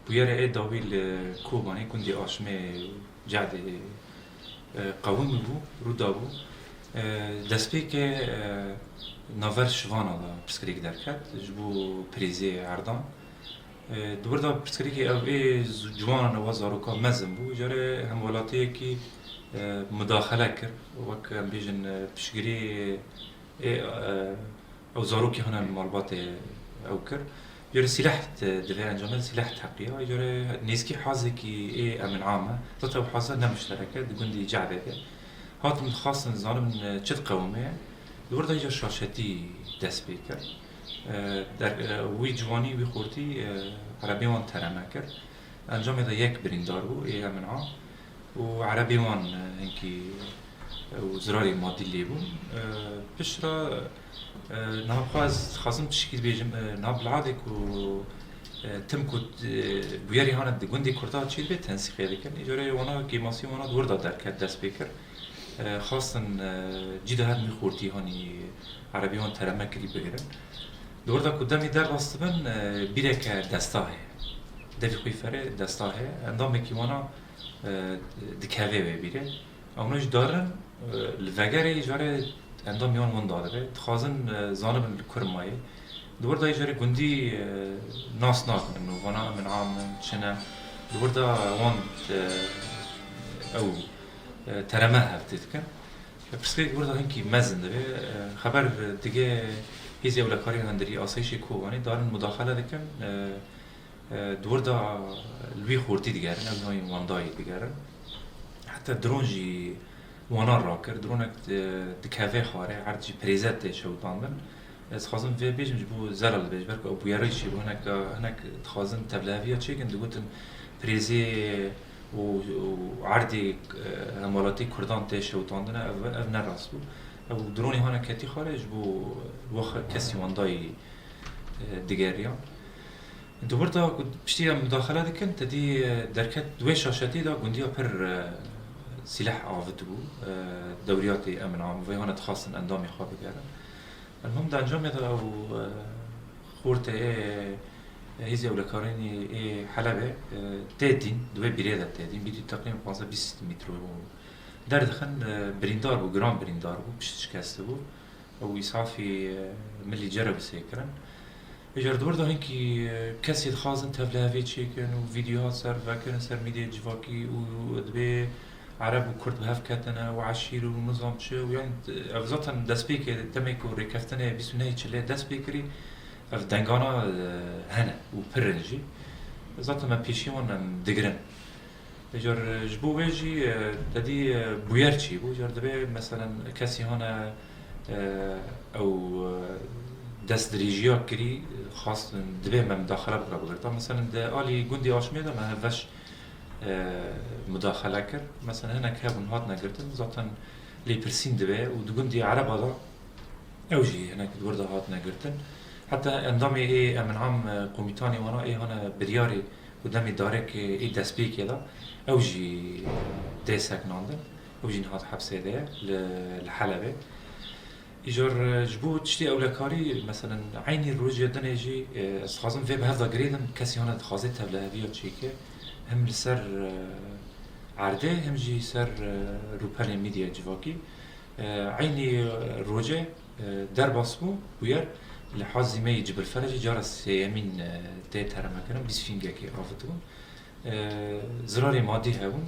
بويرة ايه داوي الكوباني كندي آشمي جعد قومي بو رودا بو دست بی که ناور شوانا دا پرسکریک درکت جبو پریزی عردان دوباره دا پرسکریک او ای جوانا نواز آروکا مزم بو جاره همولاتی که مداخله کرد وک بیشن پشگیری او زاروکی هنن مالبات او کرد جاره سلاح دوی انجامه سلاح تحقیه جاره نیسکی حازی که ای امن عامه ذاته حازه نمشترکه دگوندی جعبه که هات متخصص زانم چت قومه دوباره اینجا شاشتی دست بیکر در وی جوانی وی خورتی عربیوان ترمه کرد انجام ده یک بریندار بو ای من عام و عربیوان اینکی وزراری مادی لی بو بشرا نهاب خازم تشکیل بیجم نهاب العاده کو تم کد بیاری هاند گندی کرده چیل به تنسیقی دکن ایجاره وانا گیماسی وانا دوباره درکت دست بیکر خاصة جدا هاد میخورتی هانی عربیان ترمه کری بگیرن دوباره کدامی در راستبن بیره که دستاه دفی خوی فره دستاه اندام کیوانا دکاوه بیره اونوش دارن لوگره جاره اندام میان من داره تخازن زانبن کرمایه دوباره جاره گندی ناس ناکنن وانا من عام چنه دوباره وان او ترمه هفتید کن پرسکریک برده هنگی مزن دوی خبر دیگه هیزی اولکاری هندری آسایش کوبانی دارن مداخله دکن دورده لوی خورتی دیگرن از نوعی واندایی دیگرن حتی درون جی وانا را کرد درونک دکاوه خاره هرچی پریزت شوداندن از خازم وی بیشم جبو زلال بیش برک او بیاری چی بو هنک خازم تبلاویه چی کن دگوتن پریزی و عردی همالاتی کردان تیشه و تاندنه او نراست بود او درونی هانه کتی خارج بو وقت کسی واندای دیگریان دوباره دا پشتی مداخله دکن تدی درکت دوی شاشتی دا گندی ها پر سلاح آفد بو دوریاتی امن عام وی هانه تخواستن اندامی خواه بگرن المهم دا انجام دا او خورته هیزی اولکارینی حلبه تدین دوی بیره تدین بیدی تقریبا 15-20 متر در دخن بریندار بو گرام بریندار بو پشتش کسته بو او اسعافی ملی جرب سیکرن اجار دور دا هنکی کسی خازن تبلاوی چیکن و ویدیوها سر وکرن سر میدی جواکی و دوی عرب و کرد بهف کتنه و عشیر و نظام چه و یعنی افزاتا دست بیکر دمیک و ریکفتنه بیسونه چله دست بیکری اف دنگانا هنه و پرنجی ذات ما پیشیمون دگرن اجار جبو ویجی تدی بویرچی بو جار دبی مثلا کسی هانا او دست دریجیا کری خاص دبی ما مداخله بقرا بگرتا مثلا ده آلی گندی آشمیه ده ما هفش مداخله کر مثلا هناك هابون هات نگرتن ذاتا لی پرسین دبی و دو گندی عرب هذا اوجي هناك دورده هات نگرتن حتى انضمي ايه من عام قوميتاني وانا ايه هنا برياري قدامي دارك ايه دسبي كده اوجي ديسك ناندن اوجي نهاد حبسه ده لحلبة ايجار جبو تشتي اولكاري مثلا عيني الروج يدن يجي خازم في بهذا قريدم كسي هنا تخازي تبلهبيه تشيكه هم لسر عرده هم جي سر روبال ميديا جواكي عيني الروجه در باسمو وير لحظی می جبل فرجی جارس یمین تیت هرم کردم 20 فینگه کی آفتون زراری مادی هون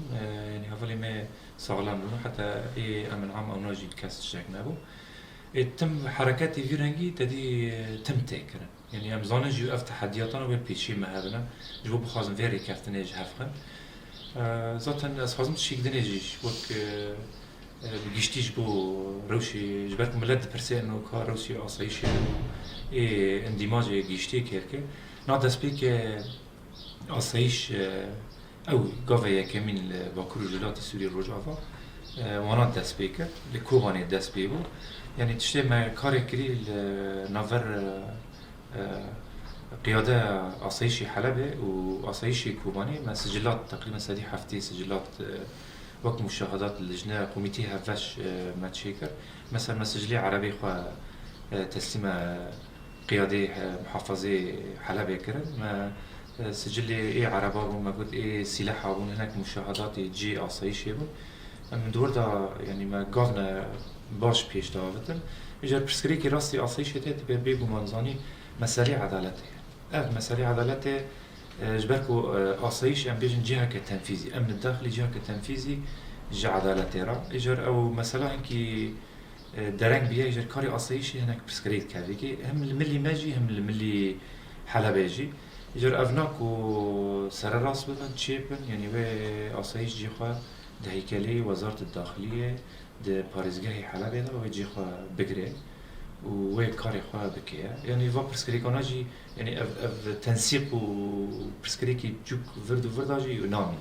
یعنی حوالی می سالم بود حتی ای امن عام اوناجی کست شک نبود تم حرکتی ویرنگی تدی تم تکرن یعنی امزانه جو افت حدیاتان و پیشی مهبنا جو بخوازم ویری کفتنه جهفخن ذاتن از خازم شیک دنیجیش وک بگیشتیش بو روشی جبرت ملت پرسه انو کار روسی آسایشی اندیماج گیشتی کرده نا دست بی که آسایش او گاوه یکمین باکرو جلاتی سوری روجاوا وانا دست بی کرد لکوبانی دست بی بود یعنی تشتی ما کاری کری ناور قيادة آسایشی حلبه و آسایشی کوبانی ما سجلات تقریبا سدی هفته سجلات وقت مشاهدات اللجنة قوميتي هفش ما تشيكر مثلا مسجلي عربي خو تسليم قيادة محافظة حلب كرن ما سجل ايه عربة بون موجود ايه سلاح بون هناك مشاهدات جي آسایش بون من دور دا يعني ما قافنا باش بيش دافتن اجر برسكريكي راستي آسایش تيت بيبو منزاني مسالي عدالته اف مسالي عدالته جبركو آسایش ام بيجن جهة كتنفيذي امن الداخلي جهة كتنفيذي جا عدالته را اجر او مثلا هنكي درنگ بيه اجر كاري آسایشی هناك برسكريت كافيكي هم الملي ماجي هم الملي حلباجي اجر افناكو سر راس ببن تشيبن يعني و آسایش جي خوا ده هيكلي وزارة الداخلية ده باريزگاهي حلبه ده و جي خوا بگره و كاري خوا بكيه يعني فا برسكريكونا جي يعني اف تنسيق و برسكريكي جوك فردو فرداجي و نامي